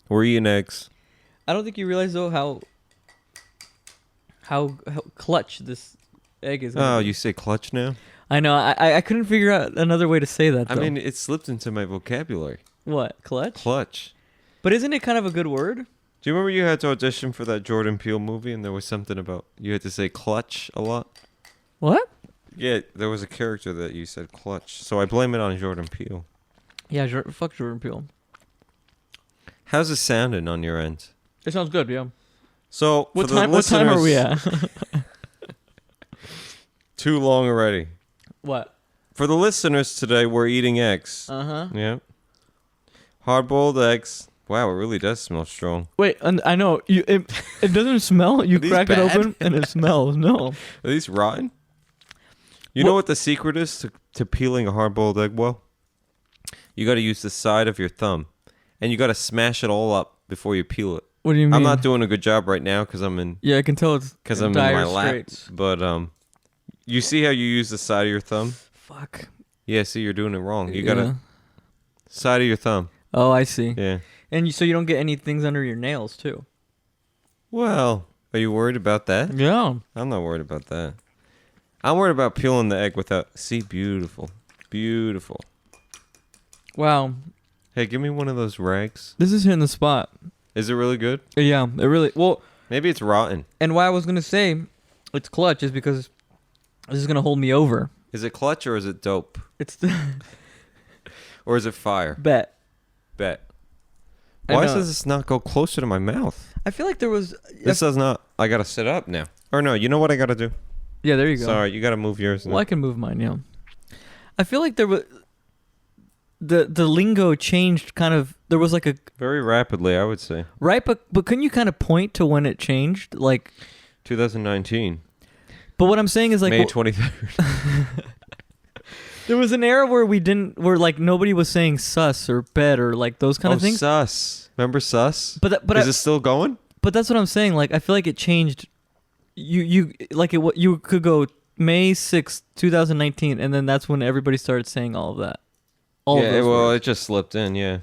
We're eating eggs. I don't think you realize though how clutch this egg is. Oh, you say clutch now? I know. I couldn't figure out another way to say that. Though. I mean, it slipped into my vocabulary. What, clutch? Clutch. But isn't it kind of a good word? Do you remember you had to audition for that Jordan Peele movie, and there was something about you had to say clutch a lot? What? Yeah, there was a character that you said clutch, so I blame it on Jordan Peele. Yeah, fuck Jordan Peele. How's it sounding on your end? It sounds good, yeah. So, What time are we at? Too long already. What? For the listeners today, we're eating eggs. Uh-huh. Yeah. Hard-boiled eggs. Wow, it really does smell strong. Wait, and I know it doesn't smell. You crack it open and it smells. No. Are these rotten? You know what the secret is to peeling a hard-boiled egg well? You got to use the side of your thumb, and you got to smash it all up before you peel it. What do you mean? I'm not doing a good job right now because I'm in. Yeah, I can tell it's because I'm in my lap. But you see how you use the side of your thumb? Fuck. Yeah, see, you're doing it wrong. You gotta side of your thumb. Oh, I see. Yeah. And so you don't get any things under your nails too. Well, are you worried about that? Yeah. I'm not worried about that. I'm worried about peeling the egg without. See, beautiful, beautiful. Wow. Hey, give me one of those rags. This is hitting the spot. Is it really good? Yeah, it really. Well, maybe it's rotten. And why I was gonna say it's clutch is because this is gonna hold me over. Is it clutch or is it dope? It's the. Or is it fire? Bet. Why does this not go closer to my mouth? I feel like there was. This does not. I gotta sit up now. Or no, you know what I gotta do? Yeah, there you go. Sorry, you gotta move yours now. Well, I can move mine. Yeah. I feel like there was. The lingo changed kind of. There was like a very rapidly, I would say. Right, but couldn't you kind of point to when it changed, like 2019. But what I'm saying is like May 23rd. There was an era where like nobody was saying sus or bet or like those kind of things. Sus. Remember sus? But is it still going? But that's what I'm saying. Like I feel like it changed. You could go May 6th, 2019, and then that's when everybody started saying all of that. It just slipped in, yeah.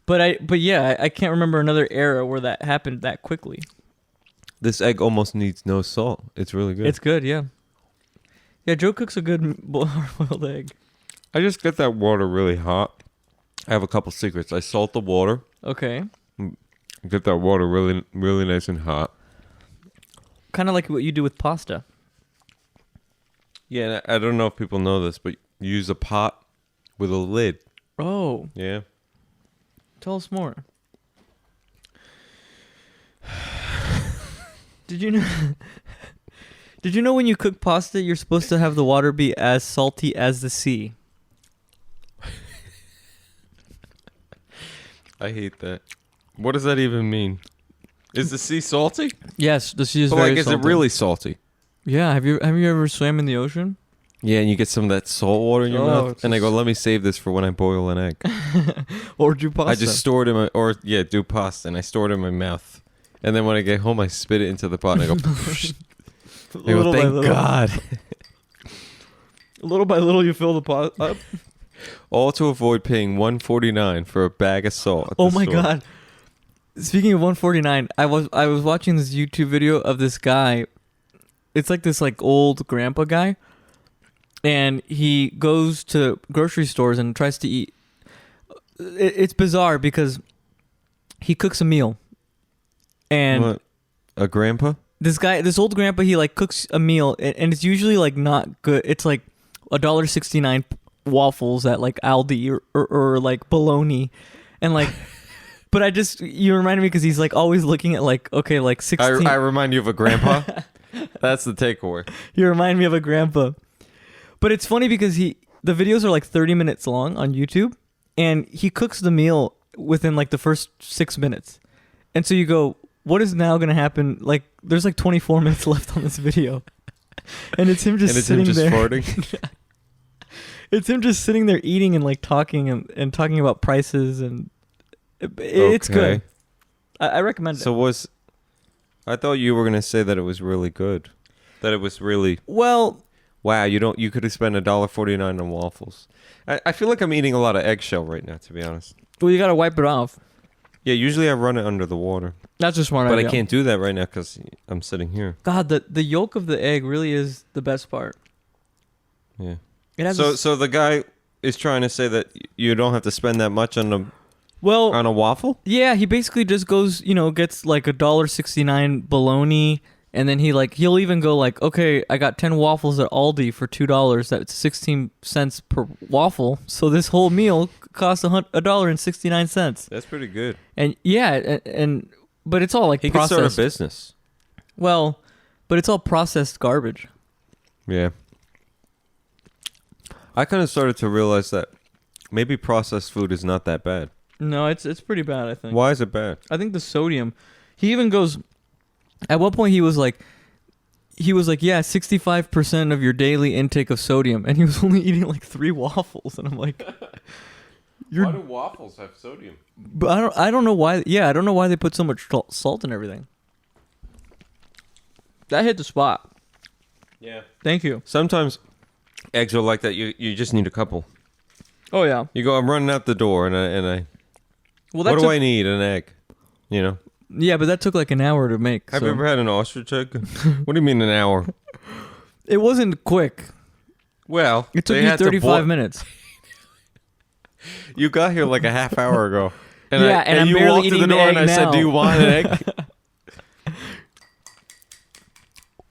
But I can't remember another era where that happened that quickly. This egg almost needs no salt. It's really good. It's good, yeah. Yeah, Joe cooks a good boiled egg. I just get that water really hot. I have a couple secrets. I salt the water. Okay. Get that water really, really nice and hot. Kind of like what you do with pasta. Yeah, I don't know if people know this, but you use a pot with a lid. Oh. Yeah. Tell us more. Did you know? Did you know when you cook pasta, you're supposed to have the water be as salty as the sea? I hate that. What does that even mean? Is the sea salty? Yes, the sea is very salty. Is it really salty? Yeah. Have you ever swam in the ocean? Yeah, and you get some of that salt water in your mouth, and I go, let me save this for when I boil an egg. Or do pasta. I just store it in my, do pasta, and I store it in my mouth. And then when I get home, I spit it into the pot, and I go, thank God. Little by little, you fill the pot up. All to avoid paying $1.49 for a bag of salt. Oh my God! Speaking of $1.49, I was watching this YouTube video of this guy. It's like this old grandpa guy, and he goes to grocery stores and tries to eat. It's bizarre because he cooks a meal, and what? A grandpa. This old grandpa, he cooks a meal, and it's usually not good. It's like $1.69 waffles at Aldi or bologna, and but you reminded me because he's always looking at 16. I remind you of a grandpa. That's the takeaway. You remind me of a grandpa, but it's funny because the videos are 30 minutes long on YouTube, and he cooks the meal within the first 6 minutes, and so you go, what is now going to happen? There's 24 minutes left on this video. And it's him just sitting there. Farting. It's him just sitting there eating and talking and talking about prices. And it's good. I recommend it. I thought you were going to say that it was really good. That it was really... Well... Wow, you could have spent $1.49 on waffles. I feel like I'm eating a lot of eggshell right now, to be honest. Well, you got to wipe it off. Yeah, usually I run it under the water. That's a smart But idea. I can't do that right now because I'm sitting here. God, the yolk of the egg really is the best part. Yeah. It has So the guy is trying to say that you don't have to spend that much on a waffle? yeah, he basically just goes, gets like $1.69 bologna, and then he'll even go like, okay, I got 10 waffles at Aldi for $2. That's 16 cents per waffle. So this whole meal costs $1.69. That's pretty good. And yeah, but it's all like He could processed. start a business. Well, but it's all processed garbage. Yeah. I kind of started to realize that maybe processed food is not that bad. No, it's pretty bad, I think. Why is it bad? I think the sodium. He even goes. At one point, he was like, yeah, 65% of your daily intake of sodium, and he was only eating like 3 waffles, and I'm like, why do waffles have sodium? But I don't know why. Yeah, I don't know why they put so much salt in everything. That hit the spot. Yeah. Thank you. Sometimes eggs are like that. You just need a couple. Oh yeah. You go, I'm running out the door, and I Well, what do I need? An egg. You know? Yeah, but that took like an hour to make. Have you ever had an ostrich egg? What do you mean an hour? It wasn't quick. Well, It took you 35 minutes. You got here like a half hour ago. And Yeah, and I'm you barely walked to the eating the door and I egg said, now. do you want an egg?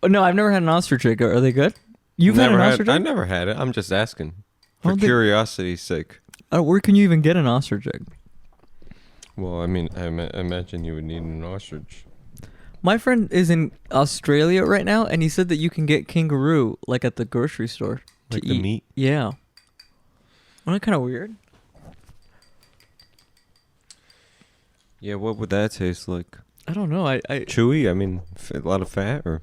No, I've never had an ostrich egg. Are they good? You've had an ostrich I egg? never had it. I'm just asking. For Well, they- curiosity's sake. Where can you even get an ostrich egg? Well, I mean, I imagine you would need an ostrich. My friend is in Australia right now, and he said that you can get kangaroo like at the grocery store to Like eat. the meat? Yeah. Isn't that kind of weird? Yeah, what would that taste like? I don't know. I Chewy? I mean, a lot of fat? Or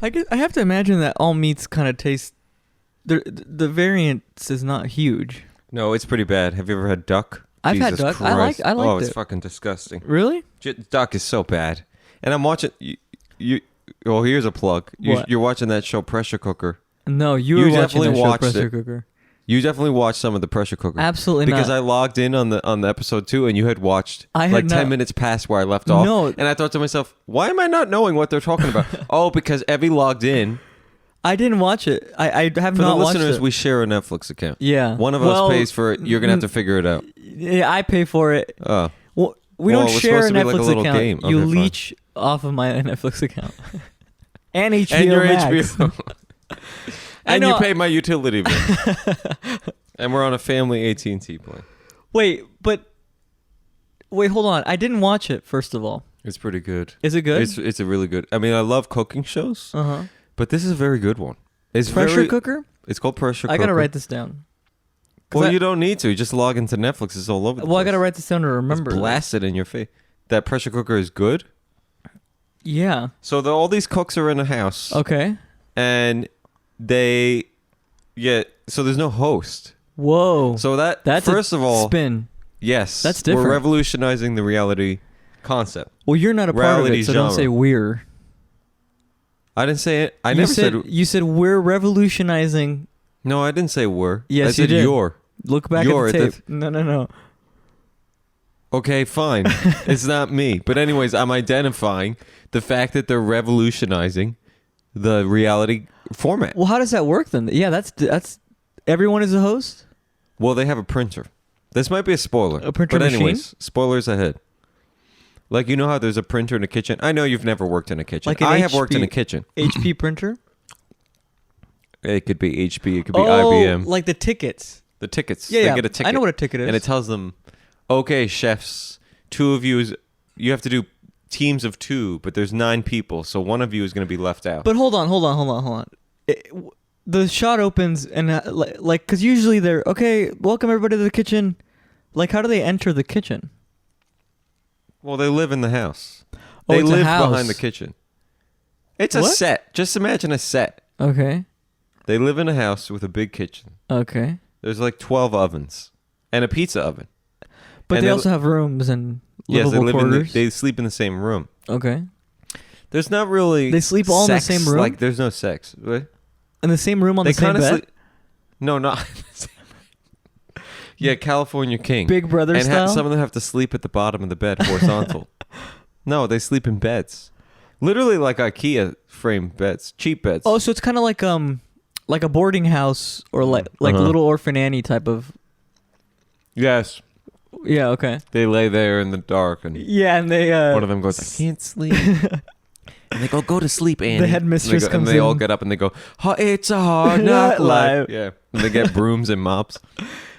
I have to imagine that all meats kind of taste. The variance is not huge. No, it's pretty bad. Have you ever had duck? I've had Jesus duck. Christ. I liked Oh, it's it. fucking disgusting. Really? Duck is so bad. And I'm watching... Well, here's a plug. What? You're watching that show Pressure Cooker. No, you were You watching definitely that show watched Pressure it. Cooker. You definitely watched some of the Pressure Cooker. Absolutely because not. I logged in on the episode 2 and you had watched I had like 10 not- minutes past where I left off. No. And I thought to myself, why am I not knowing what they're talking about? Oh, because Evie logged in. I didn't watch it. I have For not the watched listeners, it. we share a Netflix account. Yeah. One of Well, us pays for it. You're going to have to figure it out. Yeah, I pay for it. Oh. Well, we Well, don't it was share a supposed to be like a Netflix little account. game. You Okay, fine. leech off of my Netflix account. And HBO And your Max. HBO. I And you know. pay my utility bill. And we're on a family AT&T plan. Wait, hold on. I didn't watch it, first of all. It's pretty good. Is it good? It's a really good. I mean, I love cooking shows, Uh-huh. but this is a very good one. It's Pressure very, cooker? It's called Pressure Cooker. I got to write this down. 'Cause Well, I- you don't need to. You just log into Netflix. It's all over the Well, I place. got to write this down to remember. It's blasted in your face. That Pressure Cooker is good. Yeah. So all these cooks are in a house. Okay. And so there's no host. Whoa. So That's first a of all, spin. yes, That's different. We're revolutionizing the reality concept. Well, you're not a part of Reality it, so don't genre. say we're. I didn't say it. I You never said you said we're revolutionizing. No, I didn't say we're. Yes, I you said did. you're. Look back You're at the at tape. No. Okay, fine. It's not me. But anyways, I'm identifying the fact that they're revolutionizing the reality format. Well, how does that work then? Yeah, that's everyone is a host. Well, they have a printer. This might be a spoiler. A printer but anyways, machine? spoilers ahead. Like, you know how there's a printer in a kitchen? I know you've never worked in a kitchen. Like an I have worked in a HP kitchen. HP printer. It could be HP. It could be Oh, IBM. like the tickets. The tickets. Yeah, They yeah. get a ticket. I know what a ticket is. And it tells them, okay, chefs, two of you you have to do teams of 2, but there's 9 people, so one of you is going to be left out. But hold on. The shot opens and like, because usually they're okay. Welcome everybody to the kitchen. Like, how do they enter the kitchen? Well, they live in the house. Oh, They it's a live house. behind the kitchen. It's a What? set. Just imagine a set. Okay. They live in a house with a big kitchen. Okay. There's like 12 ovens and a pizza oven. But And they they- also have rooms and Yes, they livable live quarters. they sleep in the same room. Okay. There's not really They sleep all in the sex, same room? Like there's no sex. What? In the same room on They the same kinda bed. sleep. No, not. Yeah, California King. Big Brother and style. some of them have to sleep at the bottom of the bed horizontal. No, they sleep in beds. Literally like IKEA frame beds, cheap beds. Oh, so it's kind of like a boarding house or like Little Orphan Annie type of. Yes. Yeah. Okay. They lay there in the dark and Yeah, and they one of them goes, I can't sleep. And they go to sleep, Annie. The headmistress and comes and they in. all get up and they go, it's a hard knock life. Yeah. And they get brooms and mops.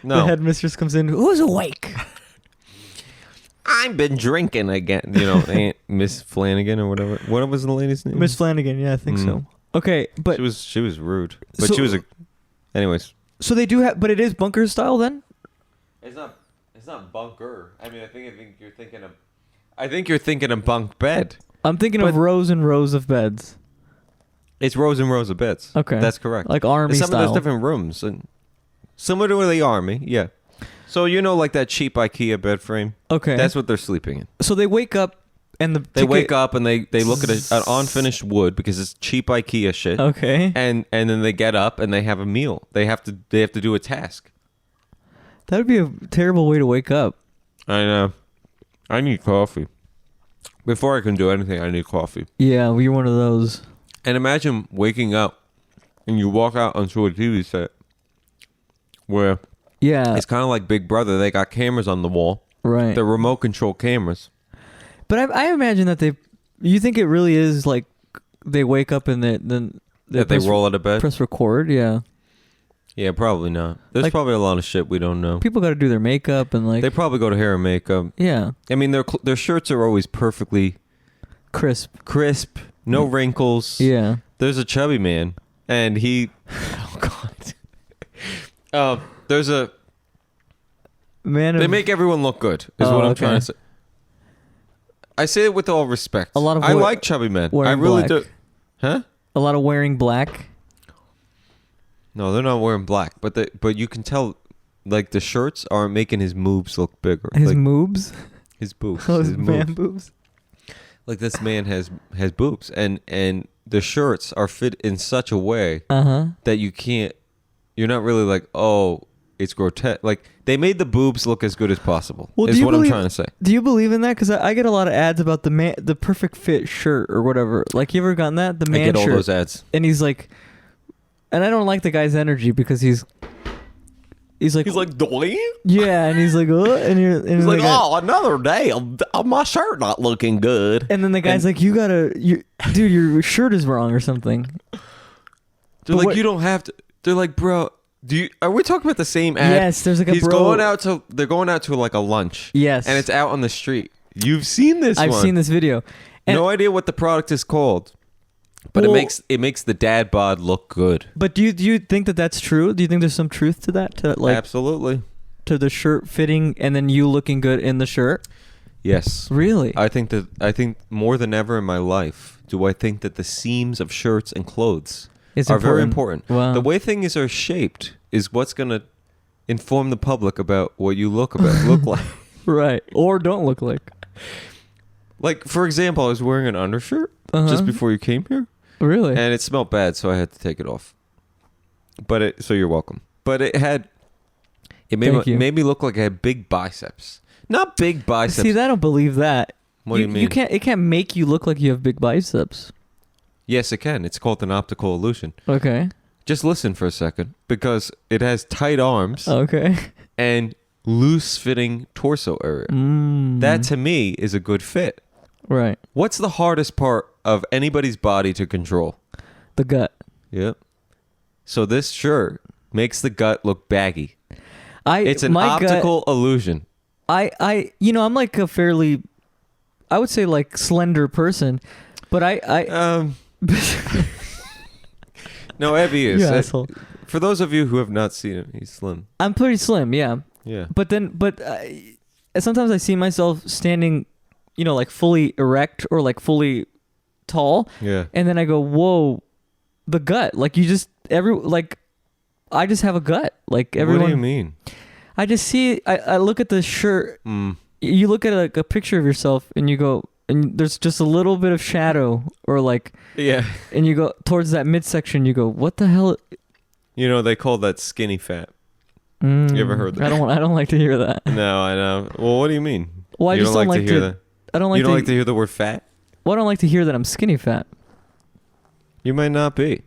No. The headmistress comes in. Who's awake? I've been drinking again. Aunt Miss Flanagan or whatever. What was the lady's name? Miss Flanagan. Yeah, I think so. Okay, but she was rude. But So- she was anyways. so they do have, but it is bunker style then. It's not bunker. I mean, I think you're thinking of bunk bed. I'm thinking of rows and rows of beds. It's rows and rows of beds. Okay. That's correct. Like army Some style. of those different rooms and similar to the army, yeah. So like that cheap IKEA bed frame. Okay. That's what they're sleeping in. So they wake up and They wake up and they look at an unfinished wood because it's cheap IKEA shit. Okay. And then they get up and they have a meal. They have to do a task. That would be a terrible way to wake up. I know. I need coffee. Before I can do anything, I need coffee. Yeah, you're one of those. And imagine waking up and you walk out onto a TV set where Yeah. it's kind of like Big Brother. They got cameras on the wall. Right. They're remote control cameras. But I imagine that you think it really is like they wake up and then They roll out of bed? press record. Yeah. Yeah, probably not. There's Like- probably a lot of shit we don't know. People got to do their makeup and like. They probably go to hair and makeup. Yeah. I mean, their shirts are always perfectly crisp, no wrinkles. Yeah. There's a chubby man, and he. Oh God. There's a. Man. They make everyone look good. Is Oh, what I'm okay. trying to say. I say it with all respect. A lot of I like chubby men. I wearing really black. do. Huh? A lot of wearing black. No, they're not wearing black, but you can tell, like the shirts aren't making his moves look bigger. His like, moobs. his boobs. Oh, his his man moves. boobs. Like this man has boobs, and the shirts are fit in such a way that you're not really like, oh, it's grotesque. Like they made the boobs look as good as possible. Well, is what I'm trying to say. Do you believe in that? Because I get a lot of ads about the perfect fit shirt or whatever. Like you ever gotten that? The man I get all shirt. those ads. And he's like, and I don't like the guy's energy because he's like Doy? yeah, and he's like and He's like, oh, another day of my shirt not looking good. and then the guy's like, dude, your shirt is wrong or something. They're like, you don't have to. They're like, bro, are we talking about the same ad? Yes, there's like a They're bro. going out to like a lunch. Yes, And it's out on the street. You've seen this I've one. seen this video. And, No idea what the product is called. But Well- it makes the dad bod look good. But do you think that that's true? Do you think there's some truth to that? To like Absolutely. to the shirt fitting and then you looking good in the shirt? Yes. Really? I think more than ever in my life do I think that the seams of shirts and clothes It's are very important. Wow. The way things are shaped is what's going to inform the public about what you look like. Right. Or don't look like. Like, for example, I was wearing an undershirt Uh-huh. just before you came here, Really? and it smelled bad, so I had to take it off. So you're welcome. But it Thank you. made me look like I had big biceps. Not big biceps. See, I don't believe that. What do you mean? It can't make you look like you have big biceps. Yes, it can. It's called an optical illusion. Okay. Just listen for a second, because it has tight arms Okay. and loose-fitting torso area. Mm. That, to me, is a good fit. Right. What's the hardest part of anybody's body to control? The gut. Yep. So this shirt makes the gut look baggy. It's an my optical illusion. Gut, I'm like a fairly, I would say like slender person, but No, Evie is. You asshole. For those of you who have not seen him, he's slim. I'm pretty slim, yeah. Yeah. But sometimes I see myself standing, like fully erect or like fully tall, Yeah. and then I go, whoa, the gut. Like I just have a gut. Like everyone. What do you mean? I just see. I look at the shirt. You look at like a picture of yourself, and you go, and there's just a little bit of shadow, or like, Yeah. and you go towards that midsection. You go, what the hell? They call that skinny fat. You ever heard that? I don't like to hear that. No, I know. Well, what do you mean? Well, I you just don't like to hear to. that. I don't like. You don't to, like to hear the word fat? Well, I don't like to hear that I'm skinny fat. You might not be,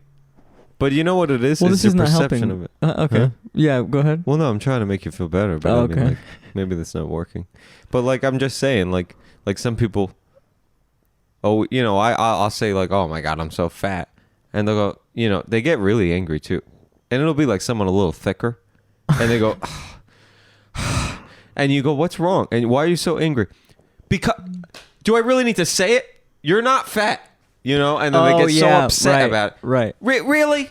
but you know what it is? Well, it's this is your not perception helping. of it. Okay. Huh? Yeah, go ahead. Well, no, I'm trying to make you feel better, but I mean, like, maybe that's not working. But like, I'm just saying, like some people. Oh, you know, I'll say like, oh my God, I'm so fat, and they'll go, you know, they get really angry too, and it'll be like someone a little thicker, and they go, and you go, what's wrong? And why are you so angry? Because do I really need to say it? You're not fat. You know, and then they get so upset about it. Right. Really?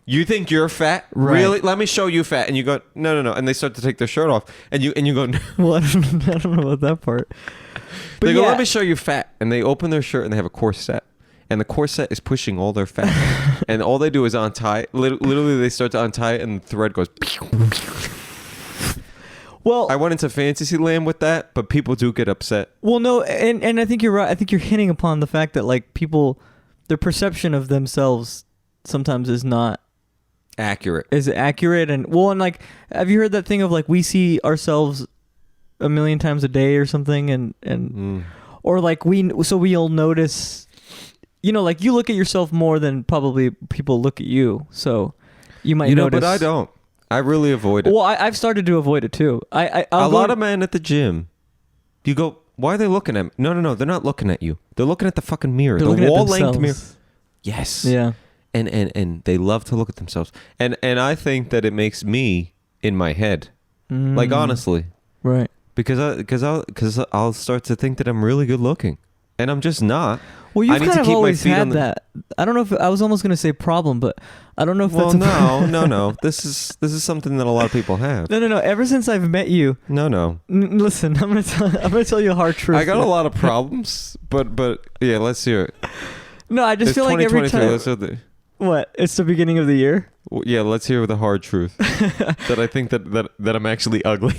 You think you're fat? Right. Really? Let me show you fat. And you go, no. And they start to take their shirt off. And you go, no. Well, I don't know about that part. But They go, let me show you fat. And they open their shirt and they have a corset. And the corset is pushing all their fat. And all they do is untie it. Literally, they start to untie it and the thread goes. Well, I went into fantasy land with that, but people do get upset. Well, no, and I think you're right. I think you're hitting upon the fact that like people, their perception of themselves sometimes is not accurate. And well, and like, have you heard that thing of like we see ourselves a million times a day or something, and or like we'll notice, you know, like you look at yourself more than probably people look at you, so you might notice. But I don't. I really avoid it. Well, I've started to avoid it too. A lot of men at the gym, you go, why are they looking at me? No, they're not looking at you. They're looking at the fucking mirror. They're the looking at wall-length mirror. themselves. Yes. Yeah. And they love to look at themselves. And I think that it makes me in my head. Like, honestly. Right. Because I'll start to think that I'm really good looking. And I'm just not. Well, you've kind of always had that. I don't know if I was almost going to say problem, but I don't know if that's. Well, no. This is something that a lot of people have. No. Ever since I've met you. No. Listen, I'm gonna tell you a hard truth. I got a lot of problems, but yeah, let's hear it. No, I just feel like every time. What? It's the beginning of the year. Well, yeah, let's hear the hard truth. That I think that I'm actually ugly.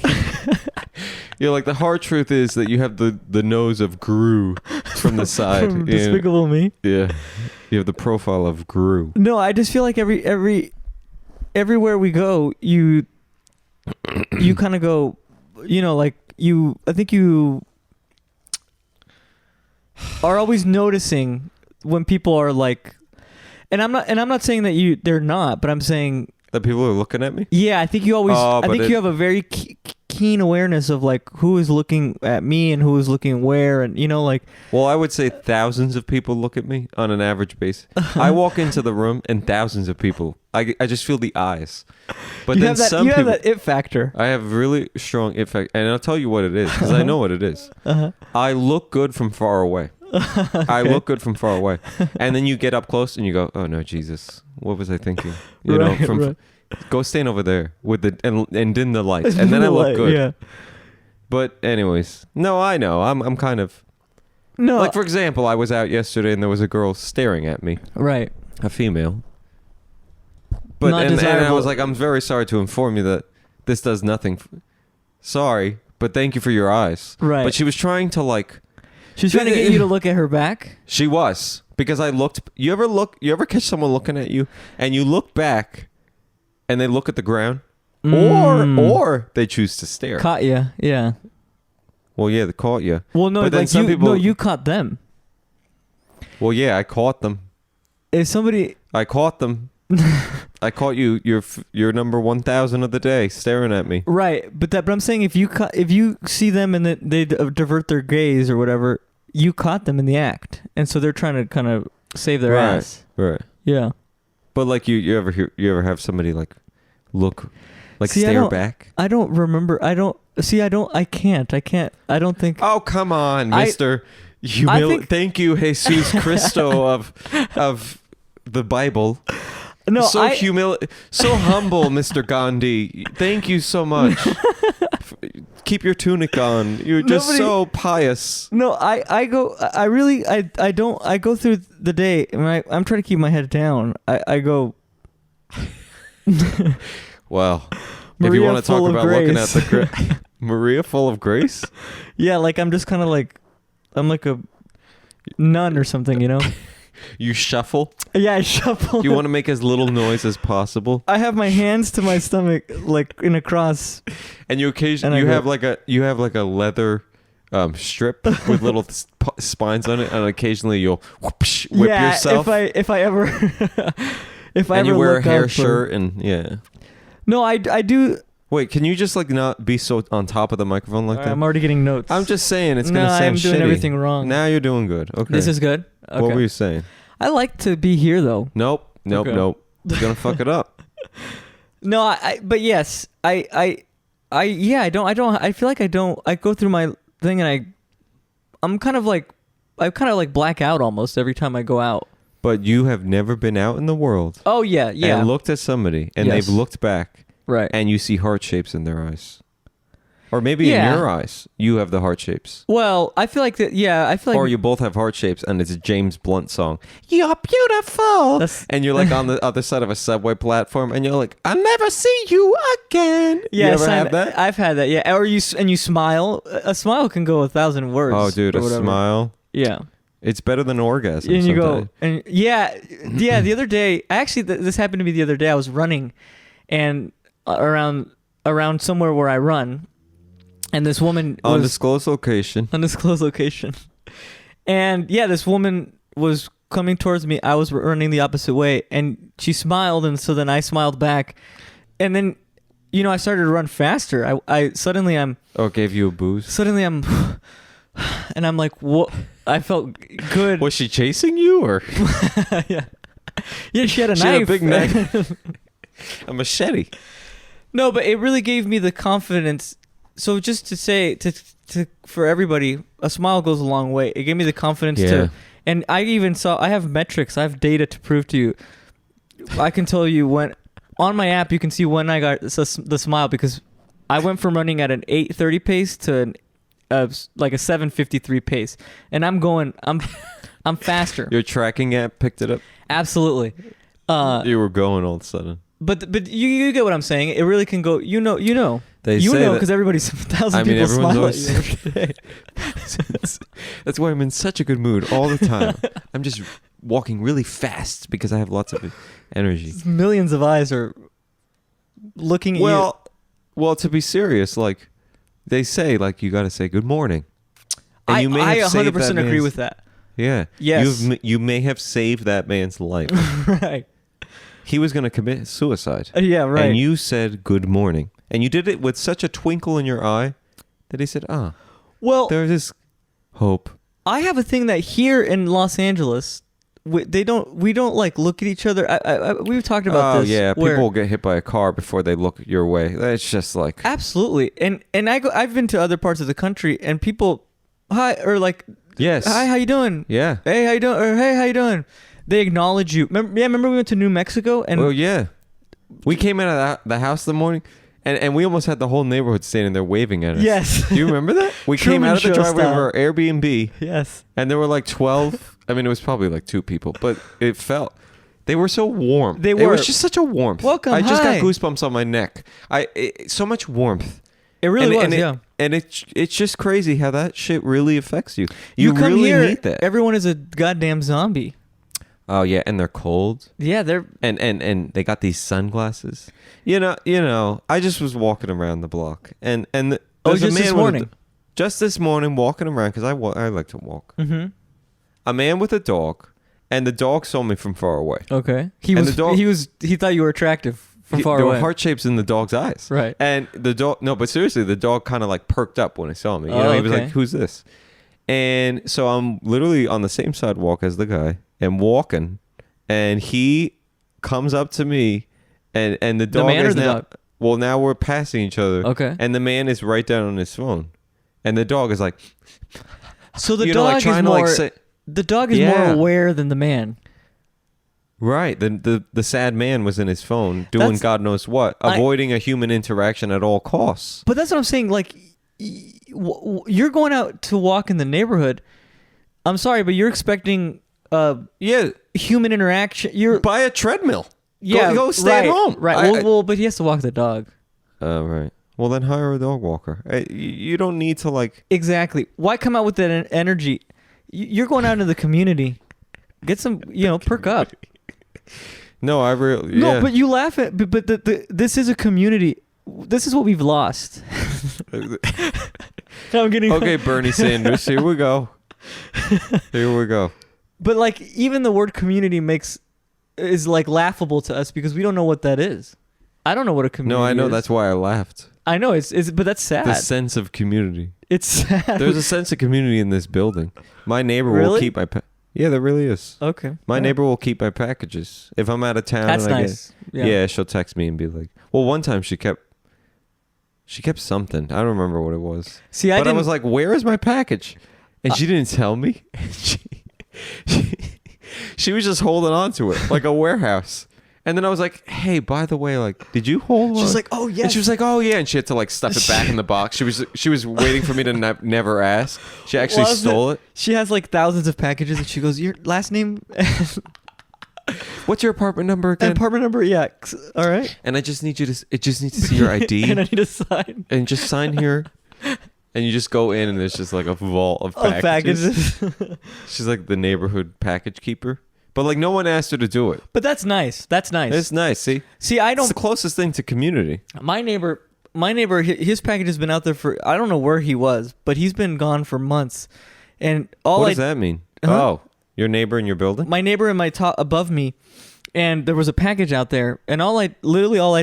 You're like, the hard truth is that you have the nose of Gru from the side. From Despicable Me. Yeah. You have the profile of Gru. No, I just feel like everywhere we go, you kind of go, you know, like I think you are always noticing when people are like, and I'm not saying that they're not, but I'm saying that people are looking at me. Yeah, I think you always. I think you have a very keen awareness of like who is looking at me and who is looking where, and you know, like. Well, I would say thousands of people look at me on an average basis. I walk into the room and thousands of people. I just feel the eyes. But you then have that, some you people, have that it factor. I have really strong it factor, and I'll tell you what it is because I know what it is. I look good from far away. Okay. I look good from far away, and then you get up close and you go, "Oh no, Jesus, what was I thinking?" You know, go stand over there with the and dim the lights, and then I look good. Yeah. But anyways, no, I know I'm kind of like, for example, I was out yesterday and there was a girl staring at me, right? A female. But and I was like, I'm very sorry to inform you that this does nothing. Sorry, but thank you for your eyes. Right. But she was trying to like. She was trying to get you to look at her back? She was. Because I looked. You ever catch someone looking at you and you look back and they look at the ground? Or they choose to stare. Caught you, yeah. Well, yeah, they caught you. Well, no, but then like you caught them. Well, yeah, I caught them. I caught them. I caught you. You're number 1,000 of the day, staring at me. Right, but I'm saying if you see them and they divert their gaze or whatever, you caught them in the act, and so they're trying to kind of save their ass. Right. Yeah. But like you ever have somebody like look, like stare back? I don't remember. I can't. I don't think. Oh come on, Mister. Thank you, Jesus Cristo of the Bible. No, so humble, Mr. Gandhi. Thank you so much. Keep your tunic on. You're just so pious. No, I go through the day and I'm trying to keep my head down. I go. Well, Maria, if you want to talk about grace. looking at the Maria full of grace. Yeah, like I'm just kind of like I'm like a nun or something, you know. You shuffle. Yeah, I shuffle. You want to make as little noise as possible. I have my hands to my stomach, like in a cross. And you occasionally have like a leather strip with little spines on it, and occasionally you'll whip yourself. If I ever if I and ever you wear a hair up, shirt and yeah. No, I do. Wait, can you just like not be so on top of the microphone like that? I'm already getting notes. I'm just saying it's gonna sound shitty. I'm doing everything wrong. Now you're doing good. Okay. This is good. Okay. What were you saying? I like to be here though. Nope. Okay. You're gonna fuck it up. No, but yes, I feel like I don't. I go through my thing and I kind of like black out almost every time I go out. But you have never been out in the world. Oh yeah. And looked at somebody and Yes. they've looked back. Right. And you see heart shapes in their eyes. Or maybe in your eyes, you have the heart shapes. Well, I feel like that. Yeah, I feel like. Or you both have heart shapes, and it's a James Blunt song. You're beautiful, and you're like on the other side of a subway platform, and you're like, "I'll never see you again." Yes, you ever have that? I've had that. Yeah, or you smile. A smile can go 1,000 words. Oh, dude, a smile. Yeah, it's better than orgasm. And you sometimes. go, and yeah. The other day, actually, this happened to me the other day. I was running, and around somewhere where I run. And this woman was undisclosed location. And yeah, this woman was coming towards me. I was running the opposite way, and she smiled, and so then I smiled back. And then, I started to run faster. I suddenly I'm. Oh, gave you a boost. Suddenly I'm, and I'm like, what? I felt good. Was she chasing you or? Yeah. Yeah, she had a knife. Had a big knife. A machete. No, but it really gave me the confidence. So just to say to for everybody, a smile goes a long way. It gave me the confidence to, and I have metrics, I have data to prove to you. I can tell you when on my app you can see when I got the smile because I went from running at an 8:30 pace to like a 7:53 pace, and I'm faster. Your tracking app picked it up. Absolutely. You were going all of a sudden. But you get what I'm saying. It really can go. You know. Because everybody's 1,000 people smile at you every day. That's why I'm in such a good mood all the time. I'm just walking really fast because I have lots of energy. Millions of eyes are looking at you. Well, to be serious, like they say, like you got to say good morning. And I you may have 100% agree with that. Yeah. Yes. You may have saved that man's life. Right. He was going to commit suicide. Yeah, right. And you said good morning. And you did it with such a twinkle in your eye that he said, well, there's this hope. I have a thing that here in Los Angeles, we don't like look at each other. We've talked about this. Oh yeah, people will get hit by a car before they look your way. That's just like absolutely. And I've been to other parts of the country and people, hi, or like yes, hi, how you doing? Yeah, hey, how you doing? Or hey, how you doing? They acknowledge you. Remember we went to New Mexico and we came out of the house in the morning. And we almost had the whole neighborhood standing there waving at us. Yes. Do you remember that? We came out of the driveway of our Airbnb. Yes. And there were like 12. I mean, it was probably like 2 people, but it felt. They were so warm. It was just such a warmth. Welcome. I just got goosebumps on my neck. So much warmth. It really was, And it's just crazy how that shit really affects you. You come really here, need that. Everyone is a goddamn zombie. Oh yeah, and they're cold. Yeah, they're and they got these sunglasses. You know. I just was walking around the block, and just this morning. Just this morning, walking around because I like to walk. Mm-hmm. A man with a dog, and the dog saw me from far away. Okay, he thought you were attractive from far away. There were heart shapes in the dog's eyes. Right, and the dog. No, but seriously, the dog kind of like perked up when he saw me. He was like, "Who's this?" And so I'm literally on the same sidewalk as the guy. And walking, and he comes up to me, and the dog man is or the now. dog? Well, now we're passing each other. Okay. And the man is right down on his phone, and the dog is like. So the dog is more. The dog is more aware than the man. Right. The sad man was in his phone doing God knows what, avoiding a human interaction at all costs. But that's what I'm saying. Like, you're going out to walk in the neighborhood. I'm sorry, but you're expecting. Human interaction. You're buy a treadmill. Yeah, go stay at home. Right. Well, but he has to walk the dog. Right. Well, then hire a dog walker. You don't need to like. Exactly. Why come out with that energy? You're going out into the community. get some, perk up. No, I really. No, Yeah. but you laugh at, but this is a community. This is what we've lost. No, I'm getting Okay, Bernie Sanders. Here we go. Here we go. But like, even the word community is like laughable to us because we don't know what that is. I don't know what a community is. No, I know. That's why I laughed. I know but that's sad. The sense of community. It's sad. There's a sense of community in this building. My neighbor will Really? keep my. Yeah, there really is. Okay. My neighbor will keep my packages if I'm out of town. That's and I nice. yeah, she'll text me and be like, "Well, one time she kept something. I don't remember what it was. See, I was like, "Where is my package?" And she didn't tell me. She was just holding on to it like a warehouse. And then I was like, "Hey, by the way, like, did you hold one?" She's like, "Oh yeah." And she was like, "Oh yeah," and she had to like stuff it back in the box. She was waiting for me to never ask. She actually stole it. She has like thousands of packages, and she goes, "Your last name, What's your apartment number again?" apartment number, yeah. All right." And I just need you to. It just needs to see your ID. And I need to sign. And just sign here. And you just go in, and there's just like a vault of packages. She's like the neighborhood package keeper. But like no one asked her to do it. But that's nice. That's nice. It's nice. See, I it's don't. the closest thing to community. My neighbor, his package has been out there for, I don't know where he was, but he's been gone for months. And What does that mean? Huh? Oh, your neighbor in your building? My neighbor in my top above me, and there was a package out there, and all I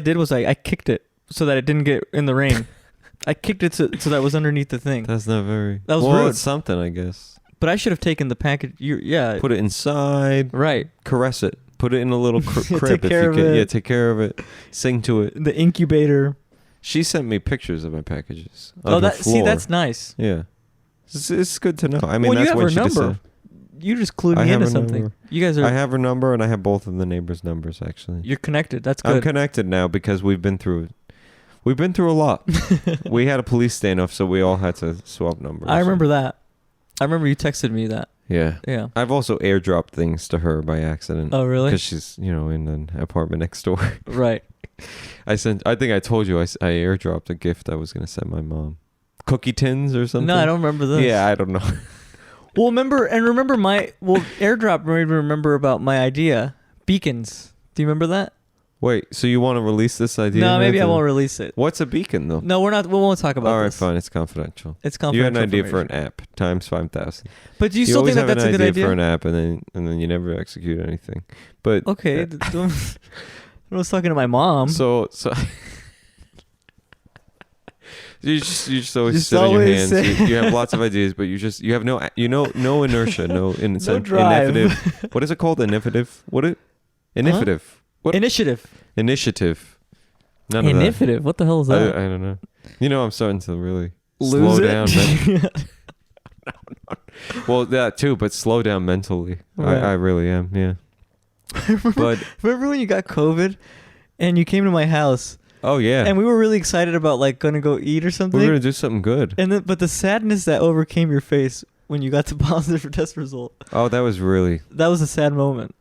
did was I kicked it so that it didn't get in the rain. I kicked it so that it was underneath the thing. That's not very. That was well, rude. It's something, I guess. But I should have taken the package. Yeah. Put it inside. Right. Caress it. Put it in a little crib Take if care you of can. it. Yeah, take care of it. Sing to it. The incubator. She sent me pictures of my packages. Oh, On her floor. that's nice. Yeah. It's good to know. I mean, Well, that's you have when her she number. decided. You just clued I me have into her something. number. You guys are. I have her number, and I have both of the neighbors' numbers, actually. You're connected. That's I'm good. connected now because we've been through a lot. We had a police standoff, so we all had to swap numbers. I remember that. I remember you texted me that. Yeah. Yeah. I've also airdropped things to her by accident. Oh, really? Because she's, in an apartment next door. Right. I think I told you I airdropped a gift I was going to send my mom. Cookie tins or something? No, I don't remember this. Yeah, I don't know. Well, airdrop made me remember about my idea. Beacons. Do you remember that? Wait, so you want to release this idea? No, maybe I Nathan? won't release it. What's a beacon, though? No, we won't talk about All right, this. fine. It's confidential. It's confidential. You had an idea for information. an app times 5,000. But do you still always think that have that's a an good idea? for an app, and then you never execute anything. But Okay. I was talking to my mom. So you just always Just sit on your always hands. say- You have lots of ideas, but you have no inertia, no drive. initiative. What is it called? Initiative? Initiative? What? Initiative. None of that. Initiative. What the hell is that? I don't know. I'm starting to really Lose slow it? down. Well, that too, but slow down mentally. Right. I really am. Yeah. But Remember when you got COVID and you came to my house oh yeah, and we were really excited about like gonna go eat or something? we're gonna do something good. But the sadness that overcame your face when you got the positive test result. Oh, that was really. That was a sad moment.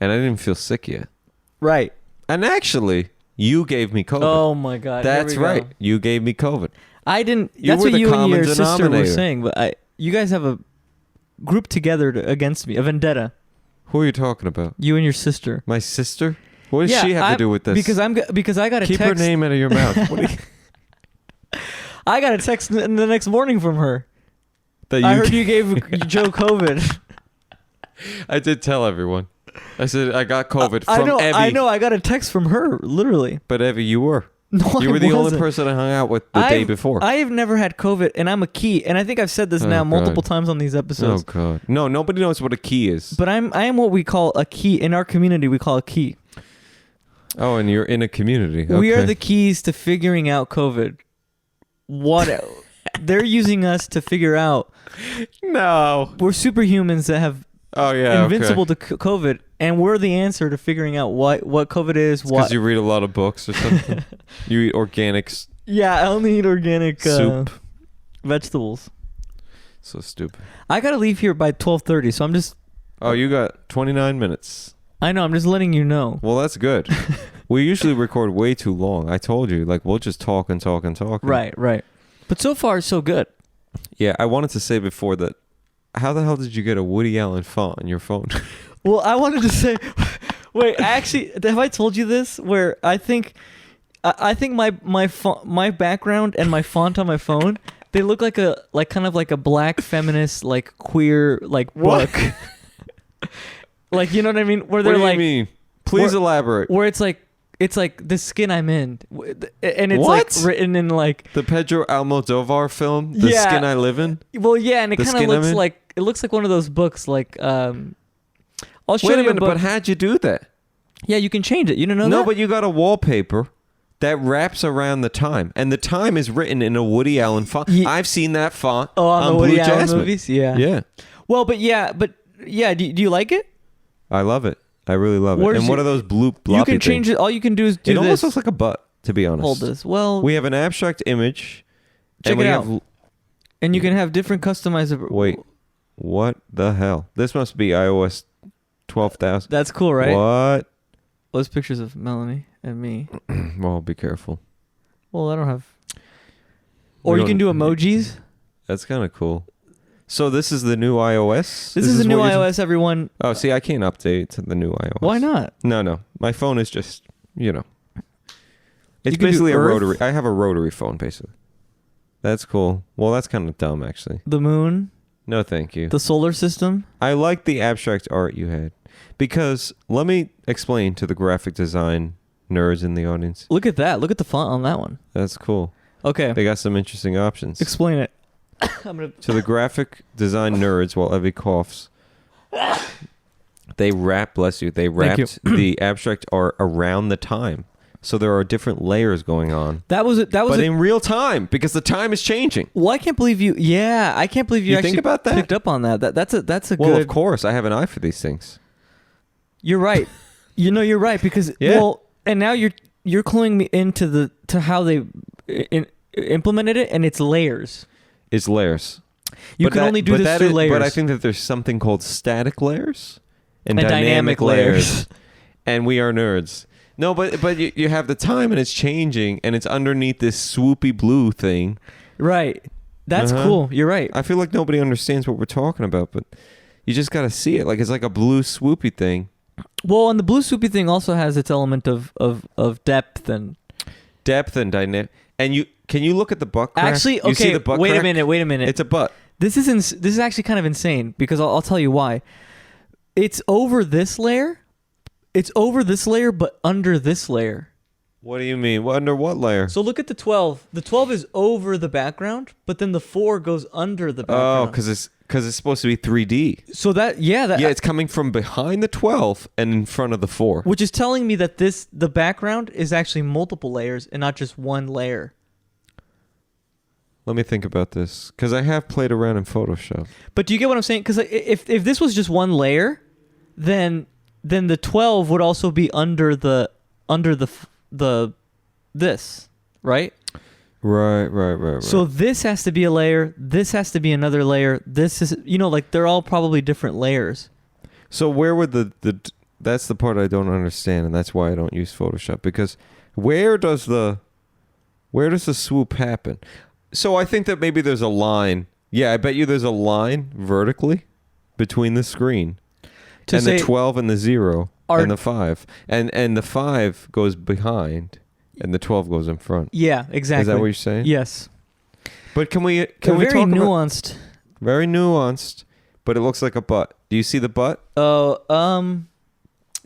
And I didn't feel sick yet. Right. And actually, you gave me COVID. Oh my God. Here That's we go. right. You gave me COVID. I didn't. You That's were what the you and your common sister were denominator. saying. But you guys have a group together against me, a vendetta. Who are you talking about? You and your sister. My sister? What does she have to do with this? Because I got a Keep text. her name out of your mouth. What do you, I got a text the next morning from her. that I heard you gave Joe COVID. I did tell everyone. I said I got COVID from Evie. I know. I got a text from her, literally. But Evie, you were. No, You I were the only wasn't. person I hung out with the day before. I've never had COVID, and I'm a key. And I think I've said this Oh, now God. multiple times on these episodes. Oh God! No, nobody knows what a key is. But I am what we call a key in our community. We call a key. Oh, and you're in a community. We are Okay. the keys to figuring out COVID. What they're using us to figure out. No. We're superhumans that have Oh yeah. invincible to COVID, and we're the answer to figuring out what COVID is. Because you read a lot of books or something. You eat organics Yeah, I only eat organic soup. vegetables. So stupid. I gotta leave here by 12:30, so I'm just. Oh, you got 29 minutes. I know. I'm just letting you know. Well, that's good. We usually record way too long. I told you, we'll just talk and talk and talk. Right. But so far, so good. Yeah, I wanted to say before that how the hell did you get a Woody Allen font on your phone? Well, I wanted to say, wait, actually, have I told you this? Where I think my background and my font on my phone, they look like kind of like a black feminist like queer like book. Like, you know what I mean? Where they're what do like, you mean? Please elaborate. Where it's like the skin I'm in, and it's What? like written in like The Pedro Almodovar film, The Yeah. Skin I Live In. Well, yeah, and it The kind of skin I'm looks in? like one of those books. Like, I'll show Wait a you minute, a book. but how'd you do that? Yeah, you can change it. You don't know No, that? but you got a wallpaper that wraps around the time, and the time is written in a Woody Allen font. I've seen that font on the Blue Woody Allen Jasmine. movies. Yeah. Yeah, Well, but yeah. Do you like it? I love it. I really love it. Where's And what your- are those blue bloppy You can change things? it. All you can do is do It this. almost looks like a butt, to be honest. Hold this. Well, We have an abstract image. check and we it out. have. And you can have different customizable. Wait, what the hell? This must be iOS 12,000. That's cool, right? What? Those pictures of Melanie and me. Well, be careful. Well, I don't have. We Or you don't- can do emojis. That's kind of cool. So this is the new iOS? This is the new what you're- iOS, everyone. Oh, see, I can't update to the new iOS. Why not? No. My phone is just, It's You can do basically a Earth. rotary. I have a rotary phone, basically. That's cool. Well, that's kind of dumb, actually. The moon, No, thank you. the solar system. I like the abstract art you had. Because, let me explain to the graphic design nerds in the audience. Look at that. Look at the font on that one. That's cool. Okay. They got some interesting options. Explain it. I'm gonna. To the graphic design nerds, while Evie coughs, they bless you, they wrapped the abstract art around the time. So there are different layers going on. That was But in real time, because the time is changing. Well, I can't believe you. Yeah, I can't believe you You actually think about that? picked up on that. That's a Well, good. of course, I have an eye for these things. You're right. You're right because Yeah. well, and now you're cluing me into how they implemented it, and it's layers. It's layers. You can only do this through layers. But I think that there's something called static layers and And dynamic dynamic layers. layers. And we are nerds. No, but you have the time and it's changing and it's underneath this swoopy blue thing. Right. That's Uh-huh. cool. You're right. I feel like nobody understands what we're talking about, but you just got to see it. Like it's like a blue swoopy thing. Well, and the blue soupy thing also has its element of depth and Dynamic. And can you look at the butt crack? actually. You see Okay, the butt wait crack? a minute. It's a butt. This is actually kind of insane because I'll tell you why. It's over this layer. It's over this layer, but under this layer. What do you mean? Under what layer? So look at the 12. The 12 is over the background, but then the 4 goes under the background. Oh, because it's supposed to be 3D. So yeah, It's coming from behind the 12 and in front of the 4. which is telling me that the background is actually multiple layers and not just one layer. Let me think about this, because I have played around in Photoshop. But do you get what I'm saying? Because if this was just one layer, then the 12 would also be under the this, right? Right. So this has to be a layer. This has to be another layer. This is like they're all probably different layers. So where would that's the part I don't understand, and that's why I don't use Photoshop, because where does the swoop happen? So I think that maybe there's a line. Yeah, I bet you there's a line vertically between the screen and the 12 and the 0 and the 5. And the 5 goes behind and the 12 goes in front. Yeah, exactly. Is that what you're saying? Yes. But can we They're talk very about nuanced. very nuanced, but it looks like a butt. Do you see the butt? Oh,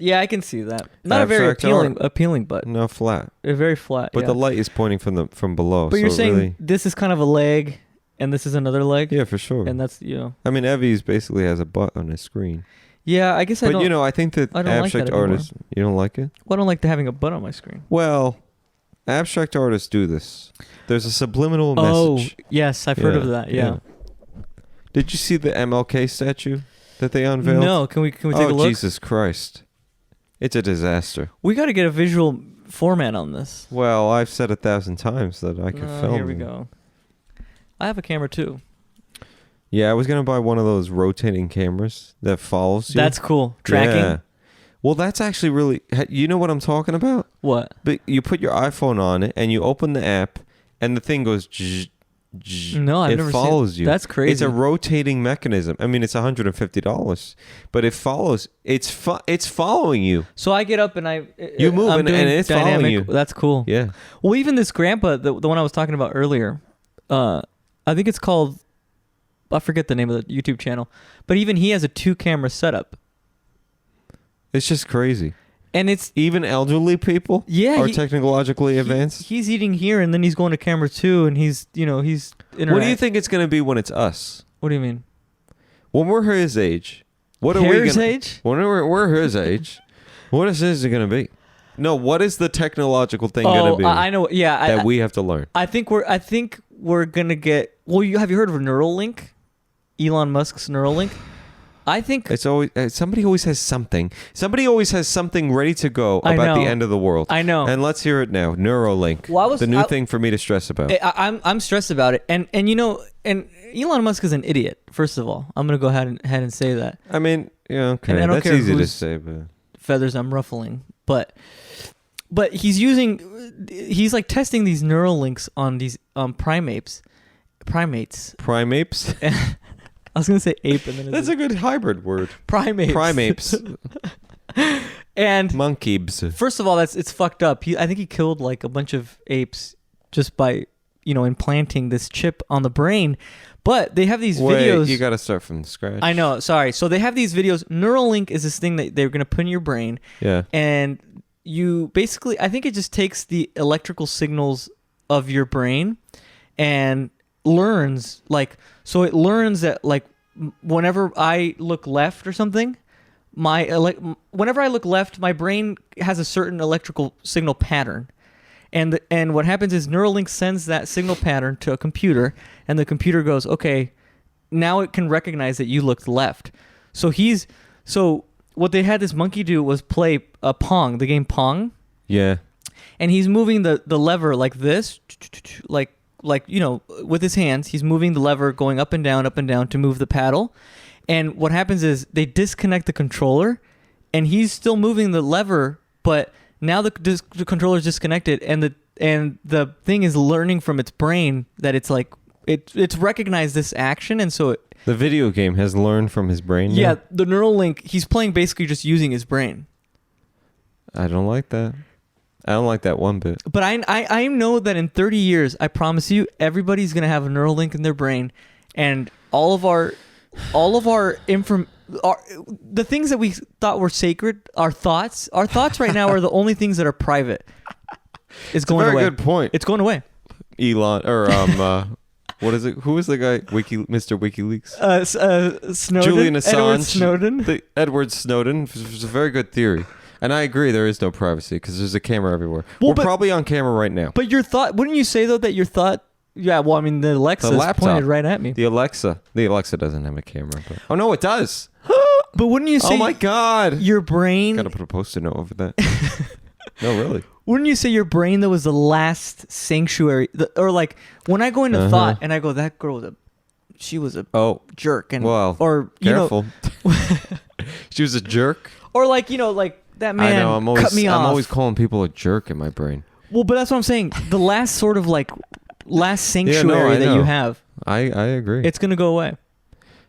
yeah, I can see that. Not a very Abstract appealing butt. No, flat. They're very flat. But yeah. the light is pointing from below. But so you're saying really, this is kind of a leg, and this is another leg. yeah, for sure. And that's I mean, Evie's basically has a butt on his screen. Yeah, I guess I don't. But I think that I don't like abstract that anymore. artists, you don't like it? Well, I don't like having a butt on my screen. Well, abstract artists do this. There's a subliminal message. Oh, yes, I've heard of that. Yeah. Did you see the M.L.K. statue that they unveiled? No, can we take a Oh, look? Jesus Christ. It's a disaster. We got to get a visual format on this. Well, I've said 1,000 times that I can film. Here we go. I have a camera too. Yeah, I was going to buy one of those rotating cameras that follows you. That's cool. Tracking. Yeah. Well, that's actually really... You know what I'm talking about? What? But you put your iPhone on it, and you open the app, and the thing goes... zzz, No, I've it never follows seen. you. That's crazy. It's a rotating mechanism. I mean, it's $150, but it follows. It's following you. So I get up and You move I'm and doing it's dynamic. following you. That's cool. Yeah. Well, even this grandpa, the one I was talking about earlier, I think it's called, I forget the name of the YouTube channel, but even he has a 2-camera setup. It's just crazy. And it's even elderly people are technologically advanced. He's eating here and then he's going to camera 2 and he's What do you think it's going to be when it's us? What do you mean? When we're his age. What are His we age? When we're his age. What is this going to be? No, what is the technological thing going to be? I know. Yeah, that we have to learn. I think we're going to get. Well, have you heard of Neuralink? Elon Musk's Neuralink. I think it's always somebody always has something. Somebody always has something ready to go about the end of the world. I know. And let's hear it now. Neuralink. Well, the new thing for me to stress about. I'm stressed about it. And Elon Musk is an idiot. First of all, I'm gonna go ahead and say that. I mean, yeah, okay, and I don't that's care easy to say, but feathers I'm ruffling, but he's like testing these Neuralinks on these primates. Primates. I was gonna say ape, and then that's a good hybrid word. Primates. And monkeys. First of all, it's fucked up. I think he killed like a bunch of apes just by implanting this chip on the brain. But they have these videos. You got to start from scratch. I know. Sorry. So they have these videos. Neuralink is this thing that they're gonna put in your brain. Yeah. And you basically, I think it just takes the electrical signals of your brain and learns so it learns that whenever I look left or something, whenever I look left, my brain has a certain electrical signal pattern, and what happens is Neuralink sends that signal pattern to a computer, and the computer goes, okay, now it can recognize that you looked left. So what they had this monkey do was play Pong, the game Pong. Yeah. And he's moving the lever like this, with his hands, he's moving the lever going up and down to move the paddle. And what happens is they disconnect the controller, and he's still moving the lever, but now the controller's disconnected, and the thing is learning from its brain that it's recognized this action, and so the video game has learned from his brain. Yeah, the Neuralink, he's playing basically just using his brain. I don't like that. I don't like that one bit. But I know that in 30 years, I promise you, everybody's gonna have a Neuralink in their brain, and all of our the things that we thought were sacred, our thoughts right now are the only things that are private. It's going away. Very good point. It's going away. Elon or what is it? Who is the guy? Mr. WikiLeaks. Snowden. Julian Assange. Edward Snowden. It's a very good theory. And I agree, there is no privacy because there's a camera everywhere. We're probably on camera right now. But your thought, wouldn't you say though that your thought? Yeah, well, I mean, the Alexa is pointed right at me. The Alexa doesn't have a camera. But, oh no, it does. But wouldn't you say? Oh my God! Your brain. Gotta put a post-it note over that. No, really. Wouldn't you say your brain that was the last sanctuary, or like when I go into thought and I go, that girl she was a jerk, and careful. She was a jerk. Or like that man I know, cut me off. I'm always calling people a jerk in my brain. Well, but that's what I'm saying. The last sort of last sanctuary that you have. I agree. It's gonna go away.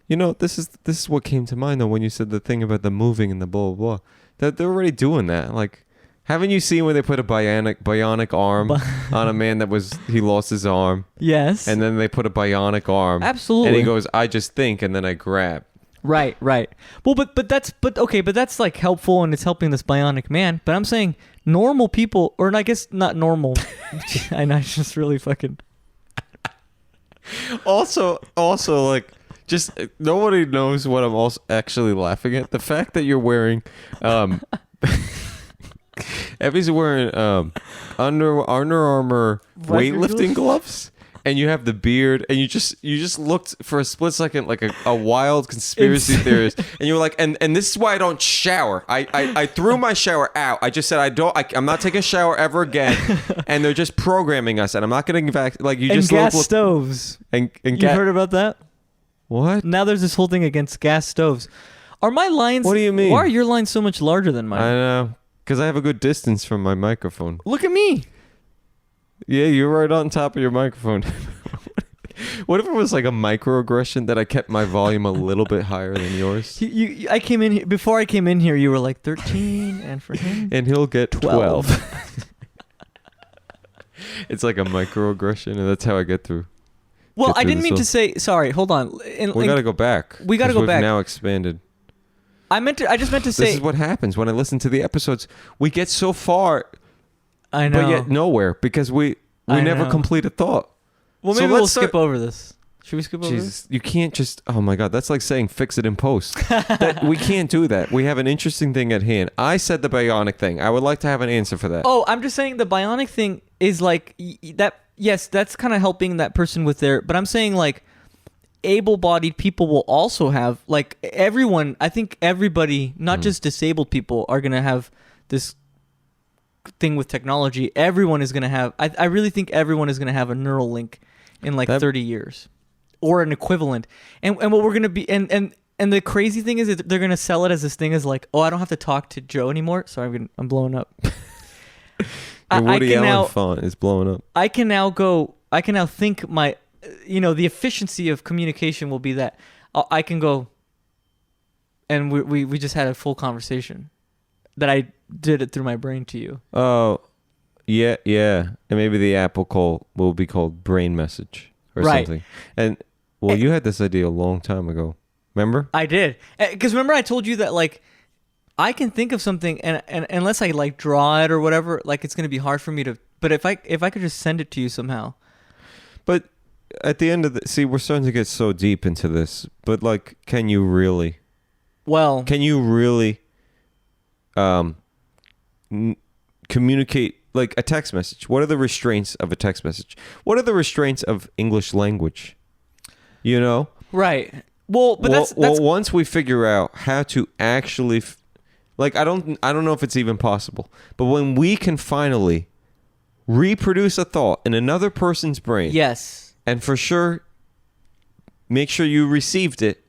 This is what came to mind though when you said the thing about the moving and the blah blah blah. That they're already doing that. Like, haven't you seen where they put a bionic arm on a man he lost his arm? Yes. And then they put a bionic arm. Absolutely. And he goes, I just think, and then I grab. Right. Well, but that's like helpful, and it's helping this bionic man. But I'm saying normal people, or I guess not normal. And I just really fucking. Also, like, just nobody knows what I'm also actually laughing at. The fact that you're wearing, Evie's wearing Under Armour weightlifting gloves. And you have the beard, and you just looked for a split second like a wild conspiracy theorist, and you were like, and this is why I don't shower. I threw my shower out. I just said I'm not taking a shower ever again, and they're just programming us, and I'm not getting back. Like you and just gas stoves. And you heard about that? What? Now there's this whole thing against gas stoves. Are my lines? What do you mean? Why are your lines so much larger than mine? I know, because I have a good distance from my microphone. Look at me. Yeah, you're right on top of your microphone. What if it was like a microaggression that I kept my volume a little bit higher than yours? I came in here, before I came in here. You were like 13, and for him, And he'll get 12. 12. It's like a microaggression, and that's how I get through. Well, I didn't mean to say. Sorry, hold on. We got to go back. We got to go back. We've now expanded. I just meant to say. This is what happens when I listen to the episodes. We get so far, I know, but yet nowhere because we never complete a thought. Well, maybe we'll skip over this. Should we skip over this? You can't just. Oh my God, that's like saying fix it in post. We can't do that. We have an interesting thing at hand. I said the bionic thing. I would like to have an answer for that. Oh, I'm just saying the bionic thing is like that. Yes, that's kind of helping that person with their. But I'm saying like able-bodied people will also have like everyone. I think everybody, not just disabled people, are gonna have this thing with technology. Everyone is gonna have. I really think everyone is gonna have a neural link in like 30 years. Or an equivalent, and what we're gonna be, and the crazy thing is that they're gonna sell it as this thing as like, oh, I don't have to talk to Joe anymore. Sorry, I'm blowing up. The Woody Allen font is blowing up. I can now think my, the efficiency of communication will be that I can go, and we just had a full conversation, that I did it through my brain to you. Oh, yeah, and maybe the Apple call will be called brain message or something, and. Well, you had this idea a long time ago. Remember? I did. Because remember I told you that, like, I can think of something, and unless I, like, draw it or whatever, like, it's going to be hard for me to... But if I could just send it to you somehow. But at the end of the... See, we're starting to get so deep into this. But, like, can you really... Well... Can you really communicate... Like, a text message? What are the restraints of a text message? What are the restraints of English language? You know? Right. Well, but that's once we figure out how to actually like I don't know if it's even possible. But when we can finally reproduce a thought in another person's brain. Yes. And for sure make sure you received it.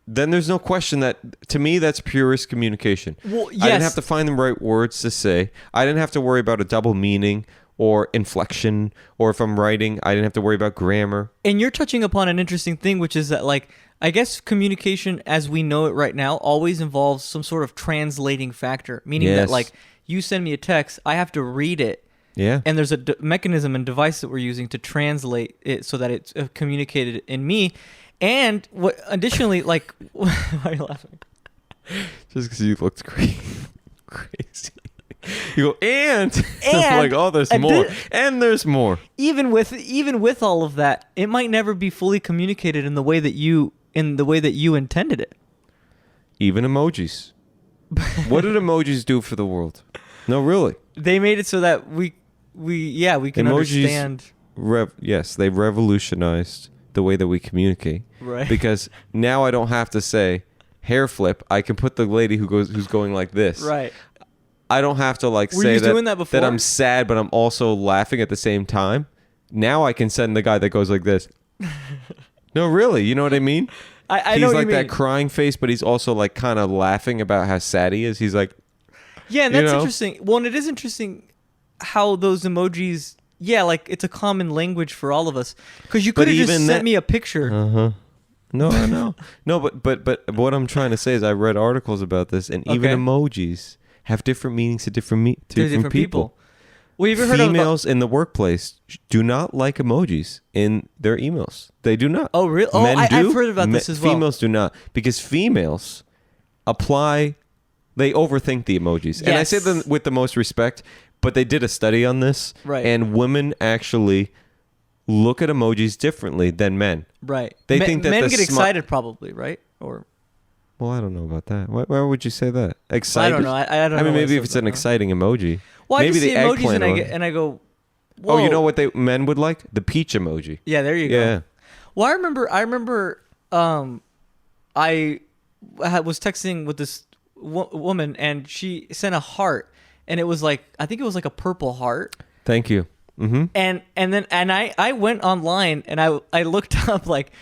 Then there's no question that to me that's purest communication. Well, yes. I didn't have to find the right words to say. I didn't have to worry about a double meaning or inflection, or if I'm writing, I didn't have to worry about grammar. And you're touching upon an interesting thing, which is that, like, I guess communication as we know it right now always involves some sort of translating factor, meaning that, like, you send me a text, I have to read it. Yeah. And there's a mechanism and device that we're using to translate it so that it's communicated in me. And what additionally, like, why are you laughing? Just because you looked crazy. You go, and I'm like, oh, there's more. And there's more. Even with all of that, it might never be fully communicated in the way that you intended it. Even emojis. What did emojis do for the world? No, really. They made it so that we can emojis understand. Yes, they revolutionized the way that we communicate. Right. Because now I don't have to say hair flip. I can put the lady who's going like this. Right. I don't have to like Were say you doing that before? That I'm sad, but I'm also laughing at the same time. Now I can send the guy that goes like this. No, really, you know what I mean? I he's know what like you mean. That crying face, but he's also like kind of laughing about how sad he is. He's like, yeah, and that's interesting. Well, and it is interesting how those emojis. Yeah, like it's a common language for all of us. Because you could have just sent me a picture. No, I know. No, but what I'm trying to say is I read articles about this, and even emojis have different meanings to different people. Well, have you heard females in the workplace do not like emojis in their emails. They do not. Oh, really? Men do. I've heard about this as well. Females do not, because females they overthink the emojis. Yes. And I say them with the most respect, but they did a study on this. Right. And women actually look at emojis differently than men. Right. They think that men get excited probably, right? Or... Well, I don't know about that. Why would you say that? Excited? I don't know. I don't know. I mean, maybe if it's an exciting emoji. Well, maybe I just see emojis and I go, whoa. Oh, you know what men would like? The peach emoji. Yeah, there you go. Well, I remember I was texting with this woman and she sent a heart and it was like, I think it was like a purple heart. Thank you. Mm-hmm. And then I went online and I looked up like,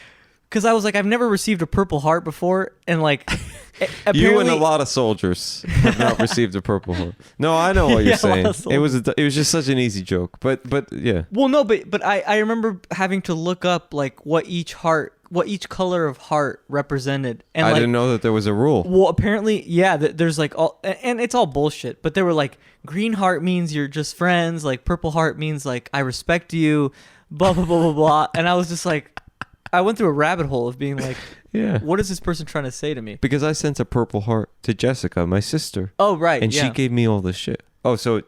because I was like, I've never received a purple heart before, and like, You and a lot of soldiers have not received a Purple Heart. No, I know what you're Yeah, a saying. lot of It was just such an easy joke, but yeah. Well, no, but I remember having to look up like what each color of heart represented, and I like, didn't know that there was a rule. well, apparently, yeah, there's like all, and it's all bullshit. But they were like, green heart means you're just friends. Like purple heart means like I respect you. Blah blah blah blah blah. And I was just like, I went through a rabbit hole of being like, Yeah. what is this person trying to say to me? Because I sent a Purple Heart to Jessica, my sister. Oh right, And she gave me all this shit. Oh, so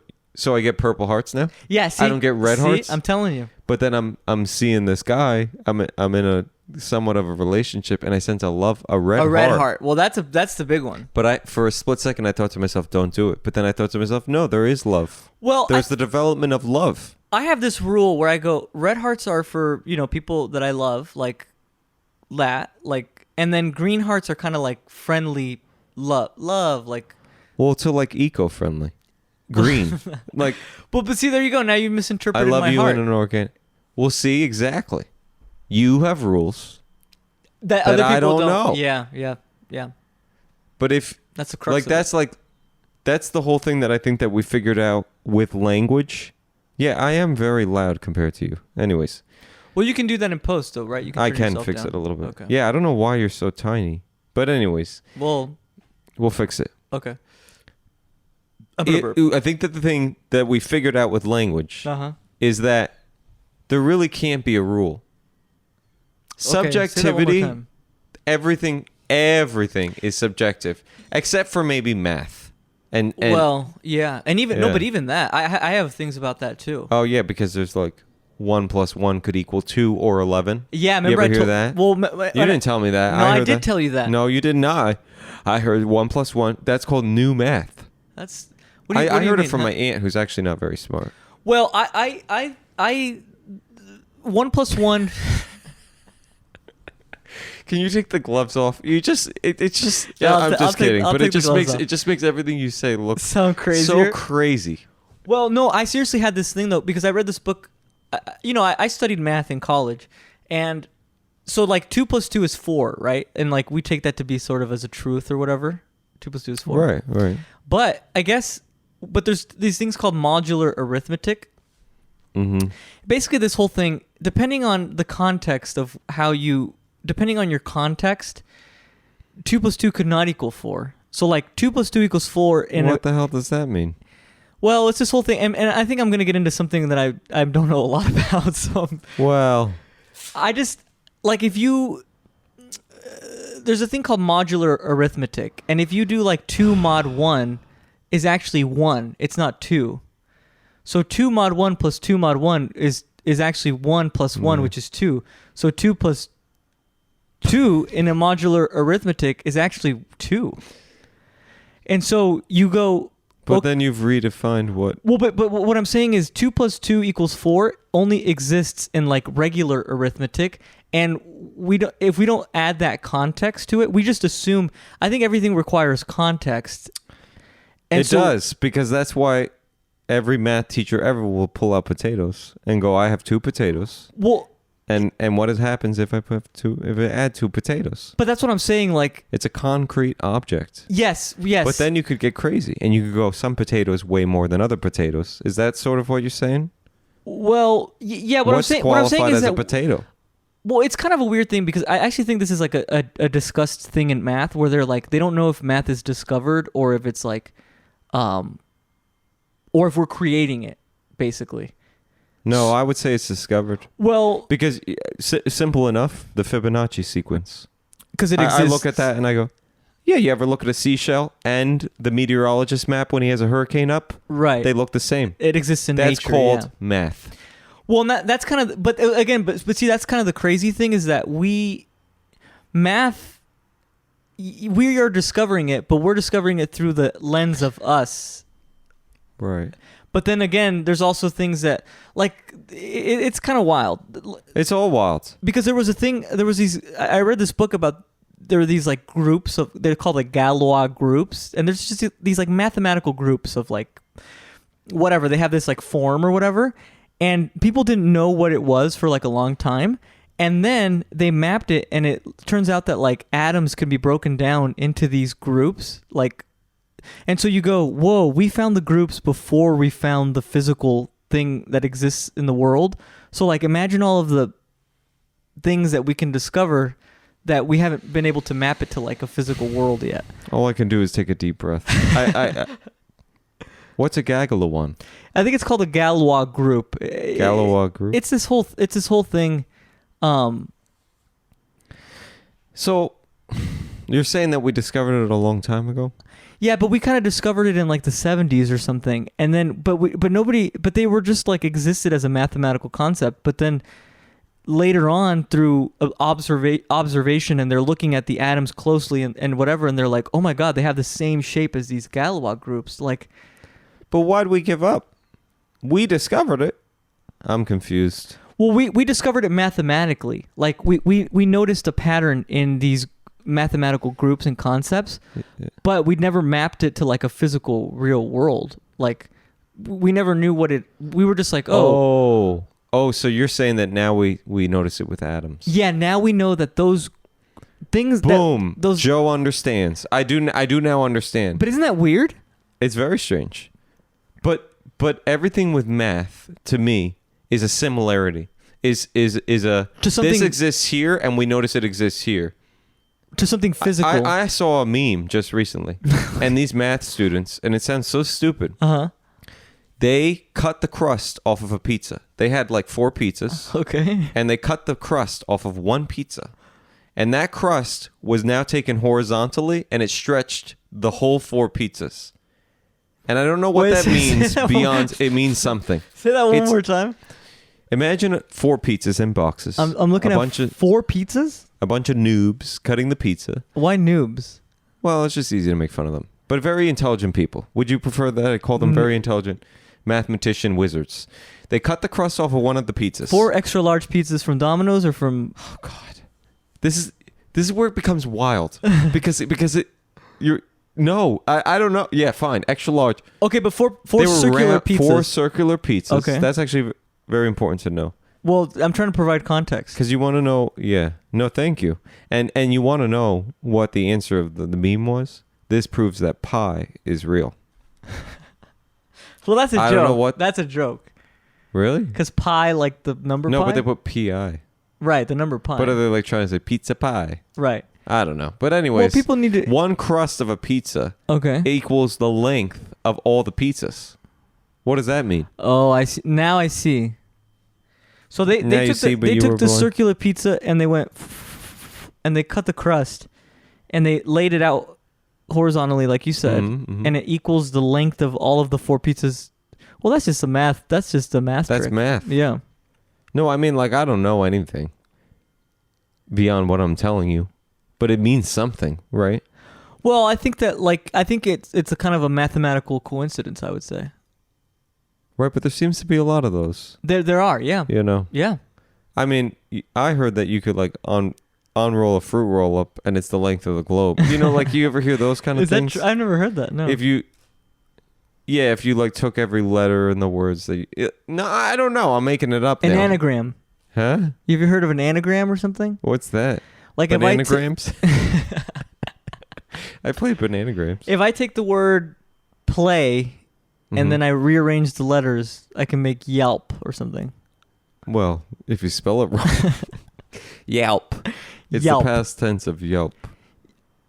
I get Purple Hearts now? Yeah, see, I don't get red hearts? I'm telling you. But then I'm seeing this guy. I'm in a somewhat of a relationship, and I sent a red heart. Well, that's the big one. But for a split second, I thought to myself, "Don't do it." But then I thought to myself, "No, there is love. Well, There's the development of love." I have this rule where I go, red hearts are for, people that I love, like that, like, and then green hearts are kind of like friendly love, like. Well, to like eco-friendly, green, like. But see, there you go. Now you I misinterpreted love my you heart. in an organic. Well, see, exactly. You have rules that other people I don't know. Yeah. But if That's the crux. that's the whole thing that I think that we figured out with language. Yeah, I am very loud compared to you. Anyways, Well, you can do that in post, though, right? You I turn can yourself fix down. it a little bit. Okay. Yeah, I don't know why you're so tiny. But anyways, Well, we'll fix it. okay. I think that the thing that we figured out with language is that there really can't be a rule. Subjectivity, everything is subjective, except for maybe math. And well, yeah, and even no, but even that, I have things about that too. Oh yeah, because there's like 1 + 1 could equal 2 or 11. Yeah, remember you ever hear that? Well, you didn't tell me that. No, I heard did that. tell you that. No, you did not. I heard 1 + 1. That's called new math. That's. I heard it from my aunt, who's actually not very smart. Well, I 1 + 1. Can you take the gloves off? It's just. Yeah, I'm just kidding, but it just makes everything you say look so crazy. So crazy. Well, no, I seriously had this thing though, because I read this book. I studied math in college, and so like 2 + 2 is 4, right? And like we take that to be sort of as a truth or whatever. 2 + 2 is 4. Right. But I guess, there's these things called modular arithmetic. Mm-hmm. Basically, this whole thing, depending on the context of depending on your context, 2 + 2 could not equal 4. So like 2 + 2 = 4. What the hell does that mean? Well, it's this whole thing, and I think I'm going to get into something that I don't know a lot about. So, well, I just like if you there's a thing called modular arithmetic, and if you do like 2 mod 1 is actually 1, it's not 2. So 2 mod 1 + 2 mod 1 is actually 1 + 1, which is 2. So 2 + 2 in a modular arithmetic is actually 2. And so you go. But then you've redefined what. Well, but what I'm saying is 2 + 2 = 4 only exists in like regular arithmetic, and if we don't add that context to it, we just assume. I think everything requires context. And it does, because that's why every math teacher ever will pull out potatoes and go, "I have 2 potatoes." Well. And what happens if I add 2 potatoes? But that's what I'm saying. Like, it's a concrete object. Yes. But then you could get crazy, and you could go, some potatoes weigh more than other potatoes. Is that sort of what you're saying? Well, yeah. What I'm saying is that a potato? Well, it's kind of a weird thing, because I actually think this is like a discussed thing in math, where they're like, they don't know if math is discovered or if it's like, or if we're creating it, basically. No, I would say it's discovered. Well, because simple enough, the Fibonacci sequence. Because it exists. I look at that and I go, yeah. You ever look at a seashell and the meteorologist map when he has a hurricane up? Right. They look the same. It exists in That's nature. called yeah. math. Well, that's kind of. But again, but see, that's kind of the crazy thing, is that math. We are discovering it, but we're discovering it through the lens of us. Right. But then again, there's also things that, like, it's kind of wild. It's all wild. Because there was these, I read this book about, there were these, like, groups of, they're called, like, Galois groups. And there's just these, like, mathematical groups of, like, whatever. They have this, like, form or whatever. And people didn't know what it was for, like, a long time. And then they mapped it, and it turns out that like atoms can be broken down into these groups, like, and so you go, whoa, we found the groups before we found the physical thing that exists in the world. So like, imagine all of the things that we can discover that we haven't been able to map it to like a physical world yet. All I can do is take a deep breath. What's a Gagala one? I think it's called a Galois group. Galois group. It's this whole thing. So you're saying that we discovered it a long time ago? Yeah, but we kind of discovered it in like the 70s or something, and then but they were just like existed as a mathematical concept. But then later on, through observation, and they're looking at the atoms closely and whatever, and they're like, oh my god, they have the same shape as these Galois groups. Like, but why'd we give up? We discovered it. I'm confused. Well, we discovered it mathematically. Like we noticed a pattern in these mathematical groups and concepts, but we never mapped it to like a physical real world. Like we never knew what it. We were just like, oh, so you're saying that now we notice it with atoms? Yeah, now we know that those things. Boom. Those Joe understands. I do now understand. But isn't that weird? It's very strange. But everything with math to me is a similarity. Is a to something, this exists here and we notice it exists here. To something physical. I saw a meme just recently, and these math students, and it sounds so stupid. They cut the crust off of a pizza. They had like 4 pizzas. Okay. And they cut the crust off of one pizza. And that crust was now taken horizontally, and it stretched the whole 4 pizzas. And I don't know what that means beyond. It means something. Say that one more time. Imagine 4 pizzas in boxes. I'm looking at 4 pizzas? A bunch of noobs cutting the pizza. Why noobs? Well, it's just easy to make fun of them. But very intelligent people. Would you prefer that? I call them very intelligent mathematician wizards. They cut the crust off of one of the pizzas. 4 extra large pizzas from Domino's or from... Oh, God. This is where it becomes wild. because you're... No, I don't know. Yeah, fine. Extra large. Okay, but four circular pizzas. 4 circular pizzas. Okay. That's actually very important to know. Well, I'm trying to provide context. Because you want to know... Yeah. No, thank you. And you want to know what the answer of the meme was? This proves that pi is real. Well, that's a joke. I don't know what... That's a joke. Really? Because pi, like the number pi? No, but they put pi. Right, the number pi. But are they like trying to say pizza pie? Right. I don't know. But anyways, well, people need to... one crust of a pizza equals the length of all the pizzas. What does that mean? Oh, I see. Now I see. So they took the circular pizza and they went and they cut the crust and they laid it out horizontally like you said, and it equals the length of all of the 4 pizzas. Well, that's just a math. That's just a math. That's trick. math. Yeah. No, I mean, like, I don't know anything beyond what I'm telling you, but it means something, right? Well, I think that it's a kind of a mathematical coincidence, I would say. Right, but there seems to be a lot of those. There are, yeah. You know? Yeah. I mean, I heard that you could, like, unroll a fruit roll up and it's the length of the globe. You know, like, you ever hear those kind of things? Is that true? I've never heard that, no. If you, like, took every letter in the words that no, I don't know. I'm making it up An now. anagram. Huh? You ever heard of an anagram or something? What's that? Like Bananagrams? I play bananagrams. If I take the word play and then I rearrange the letters, I can make Yelp or something. Well, if you spell it wrong. Yelp. It's Yelp. the past tense of Yelp.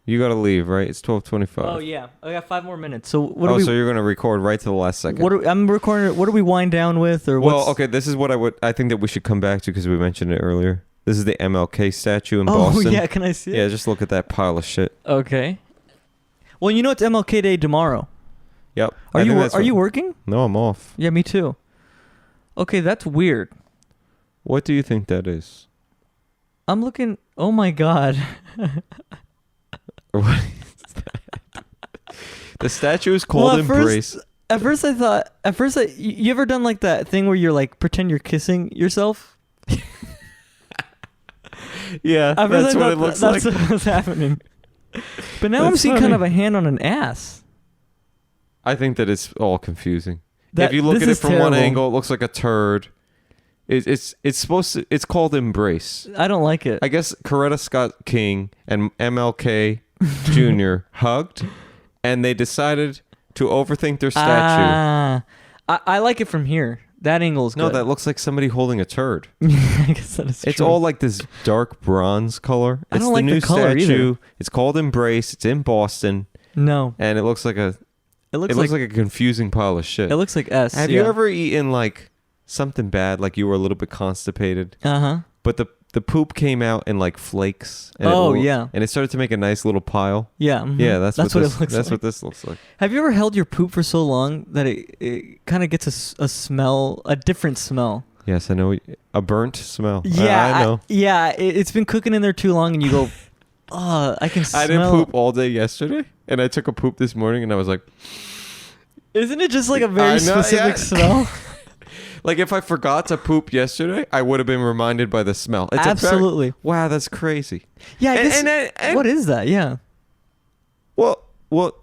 You got to leave, right? It's 12:25. Oh, yeah. I got 5 more minutes. So so you're going to record right to the last second. I'm recording. What do we wind down with? Or well, okay, this is what I think that we should come back to because we mentioned it earlier. This is the M.L.K. statue in Boston. Oh, yeah. Can I see it? Yeah, just look at that pile of shit. Okay. Well, you know it's M.L.K. Day tomorrow. Yep. Are you working? No, I'm off. Yeah, me too. Okay, that's weird. What do you think that is? I'm looking... Oh, my God. What is that? The statue is called Embrace. At first, you ever done like that thing where you're like, pretend you're kissing yourself? Yeah, that's what it looks like. That's what's happening. But now I'm seeing kind of a hand on an ass. I think that it's all confusing. If you look at it from one angle, it looks like a turd. It's supposed to. It's called Embrace. I don't like it. I guess Coretta Scott King and M.L.K. Jr. hugged, and they decided to overthink their statue. I like it from here. That angle is good. No, that looks like somebody holding a turd. I guess that is true. It's all like this dark bronze color. I It's don't the like new the color statue. either. It's called Embrace. It's in Boston, No. and it looks like It looks like a confusing pile of shit. it looks like S. Have you ever eaten like something bad, like you were a little bit constipated, Uh-huh. but the poop came out in like flakes? And Yeah. and it started to make a nice little pile. Yeah. Mhm. Yeah, that's what it this, looks That's like. what this looks like. Have you ever held your poop for so long that it kind of gets a smell, a different smell? Yes, I know. A burnt smell. Yeah, I know. It's been cooking in there too long, and you go, oh, I can smell. I didn't poop all day yesterday, and I took a poop this morning, and I was like, Isn't it just like a I very know, specific yeah. smell? like if I forgot to poop yesterday, I would have been reminded by the smell. It's Absolutely. Wow, that's crazy. Yeah. And What is that? Yeah. Well,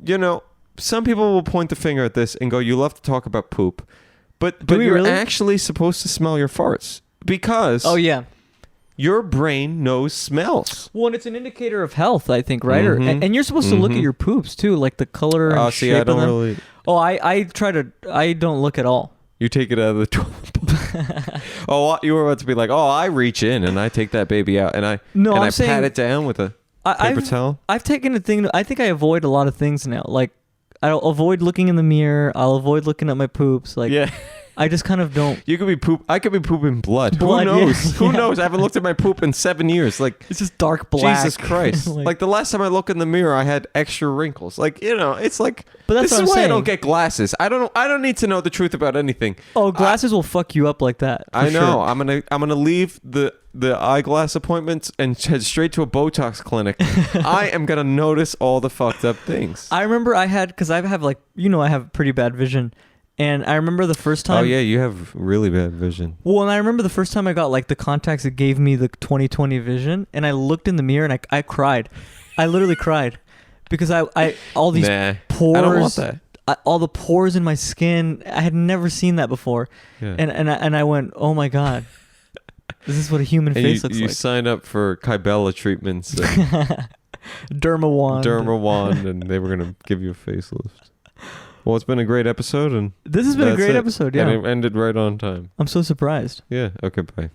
you know, some people will point the finger at this and go, "You love to talk about poop," but we you're really? actually supposed to smell your farts because Oh yeah. your brain knows smells. Well, and it's an indicator of health, I think, right? Mhm. And you're supposed to look at Mhm. your poops too, like the color and Oh, shape see, I of don't them. really. Oh, I don't look at all. You take it out of the toilet. Oh, you were about to be like, "Oh, I reach in and I take that baby out and I No, I'm I saying pat it down with a paper towel." I've taken a thing. I think I avoid a lot of things now. Like I'll avoid looking in the mirror. I'll avoid looking at my poops. Like Yeah. I just kind of don't. You could be poop. I could be pooping blood. Blood, Who knows? yeah, Who yeah. knows? I haven't looked at my poop in 7 years. Like, It's just dark black. Jesus Christ! like the last time I looked in the mirror, I had extra wrinkles. Like, you know, it's like. But that's this what is I'm why I saying. don't get glasses. I don't need to know the truth about anything. Oh, glasses will fuck you up like that. I for know. sure. I'm gonna leave the eyeglass appointments and head straight to a Botox clinic. I am gonna notice all the fucked up things. I remember I had because I have like I have pretty bad vision, and I remember the first time. Oh yeah, you have really bad vision. Well, and I remember the first time I got like the contacts that gave me the 20/20 vision, and I looked in the mirror and I cried. I literally cried because I all these Nah, pores. I don't want that. All the pores in my skin. I had never seen that before, Yeah. and I went, oh my god, this is what a human And face you looks like. signed up for Kybella treatments, and Derma wand. Derma wand, and they were gonna give you a facelift. Well, it's been a great episode, and This has been a that's great it. episode. Yeah, And it ended right on time. I'm so surprised. Yeah. Okay. Bye.